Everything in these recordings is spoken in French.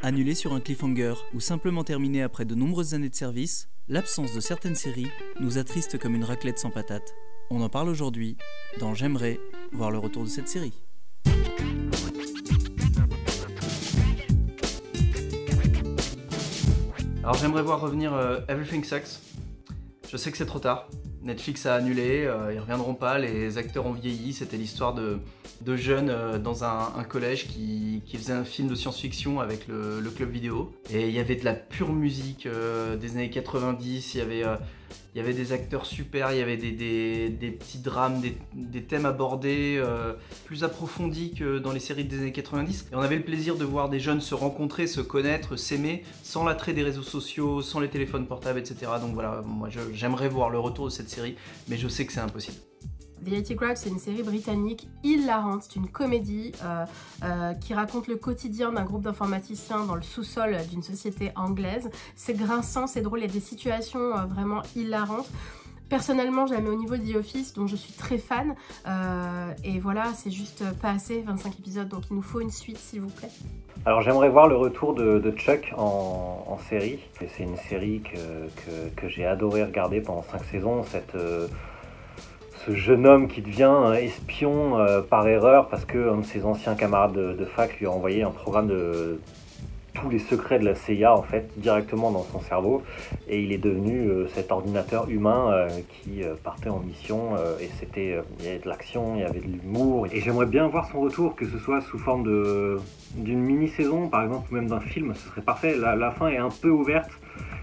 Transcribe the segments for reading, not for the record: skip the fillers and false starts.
Annulée sur un cliffhanger ou simplement terminée après de nombreuses années de service, l'absence de certaines séries nous attriste comme une raclette sans patate. On en parle aujourd'hui dans J'aimerais voir le retour de cette série. Alors j'aimerais voir revenir Everything Sucks. Je sais que c'est trop tard. Netflix a annulé, ils reviendront pas, les acteurs ont vieilli. C'était l'histoire de jeunes dans un collège qui faisait un film de science-fiction avec le club vidéo. Et il y avait de la pure musique des années 90, il y avait des acteurs super, il y avait des petits drames, des thèmes abordés plus approfondis que dans les séries des années 90. Et on avait le plaisir de voir des jeunes se rencontrer, se connaître, s'aimer, sans l'attrait des réseaux sociaux, sans les téléphones portables, etc. Donc voilà, moi j'aimerais voir le retour de cette série, mais je sais que c'est impossible. The 80 Crowds, c'est une série britannique hilarante, c'est une comédie qui raconte le quotidien d'un groupe d'informaticiens dans le sous-sol d'une société anglaise. C'est grinçant, c'est drôle, il y a des situations vraiment hilarantes. Personnellement, je la mets au niveau de The Office, dont je suis très fan. Et voilà, c'est juste pas assez, 25 épisodes, donc il nous faut une suite, s'il vous plaît. Alors j'aimerais voir le retour de Chuck en série. C'est une série que j'ai adoré regarder pendant 5 saisons. Ce jeune homme qui devient espion par erreur parce qu'un de ses anciens camarades de fac lui a envoyé un programme de tous les secrets de la CIA en fait directement dans son cerveau, et il est devenu cet ordinateur humain qui partait en mission, et il y avait de l'action, il y avait de l'humour, et j'aimerais bien voir son retour, que ce soit sous forme d'une mini-saison par exemple, ou même d'un film, ce serait parfait. La fin est un peu ouverte.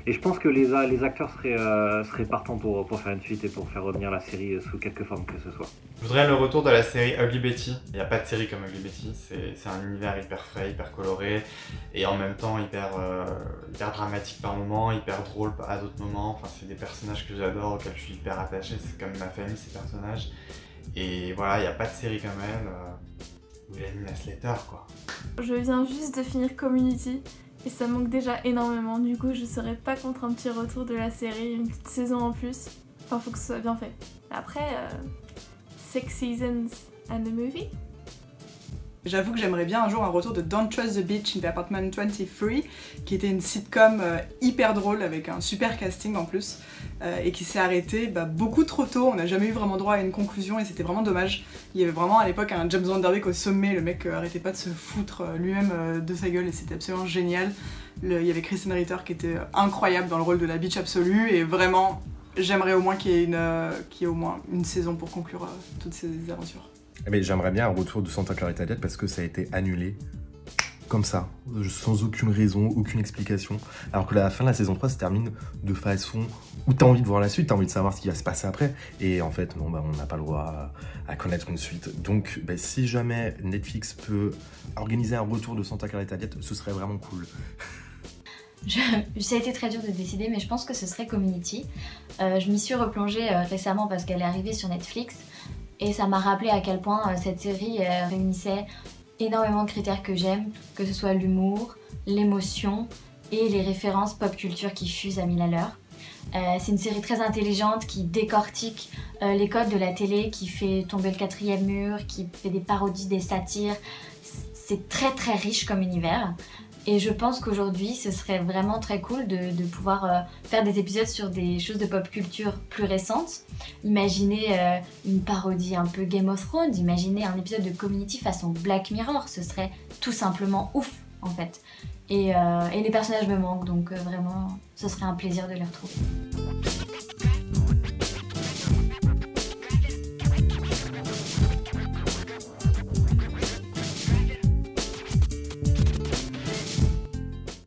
Et je pense que les acteurs seraient partants pour faire une suite et pour faire revenir la série sous quelque forme que ce soit. Je voudrais le retour de la série Ugly Betty. Il n'y a pas de série comme Ugly Betty, c'est un univers hyper frais, hyper coloré, et en même temps hyper dramatique par moments, hyper drôle à d'autres moments. Enfin, c'est des personnages que j'adore, auxquels je suis hyper attaché, c'est comme ma famille ces personnages. Et voilà, il n'y a pas de série comme elle, où il a mis la Slater quoi. Je viens juste de finir Community. Et ça manque déjà énormément, du coup je serais pas contre un petit retour de la série, une petite saison en plus. Enfin faut que ce soit bien fait. Après, 6 seasons and a movie. J'avoue que j'aimerais bien un jour un retour de Don't Trust the Beach in the Apartment 23, qui était une sitcom hyper drôle avec un super casting en plus, et qui s'est arrêtée beaucoup trop tôt. On n'a jamais eu vraiment droit à une conclusion et c'était vraiment dommage. Il y avait vraiment à l'époque un James Van Der Beek au sommet, le mec arrêtait pas de se foutre lui-même de sa gueule et c'était absolument génial. Il y avait Kristen Ritter qui était incroyable dans le rôle de la bitch absolue, et vraiment j'aimerais au moins qu'il y ait au moins une saison pour conclure toutes ces aventures. Mais j'aimerais bien un retour de Santa Clarita Diet parce que ça a été annulé comme ça, sans aucune raison, aucune explication. Alors que la fin de la saison 3 se termine de façon où t'as envie de voir la suite, t'as envie de savoir ce qui va se passer après. Et en fait, non, on n'a pas le droit à connaître une suite. Donc, si jamais Netflix peut organiser un retour de Santa Clarita Diet, ce serait vraiment cool. Ça a été très dur de décider, mais je pense que ce serait Community. Je m'y suis replongée récemment parce qu'elle est arrivée sur Netflix. Et ça m'a rappelé à quel point cette série réunissait énormément de critères que j'aime, que ce soit l'humour, l'émotion et les références pop culture qui fusent à 1000 à l'heure. C'est une série très intelligente qui décortique les codes de la télé, qui fait tomber le 4e mur, qui fait des parodies, des satires. C'est très très riche comme univers. Et je pense qu'aujourd'hui, ce serait vraiment très cool de pouvoir faire des épisodes sur des choses de pop culture plus récentes. Imaginez une parodie un peu Game of Thrones, imaginez un épisode de Community façon Black Mirror, ce serait tout simplement ouf en fait. Et les personnages me manquent, donc vraiment, ce serait un plaisir de les retrouver.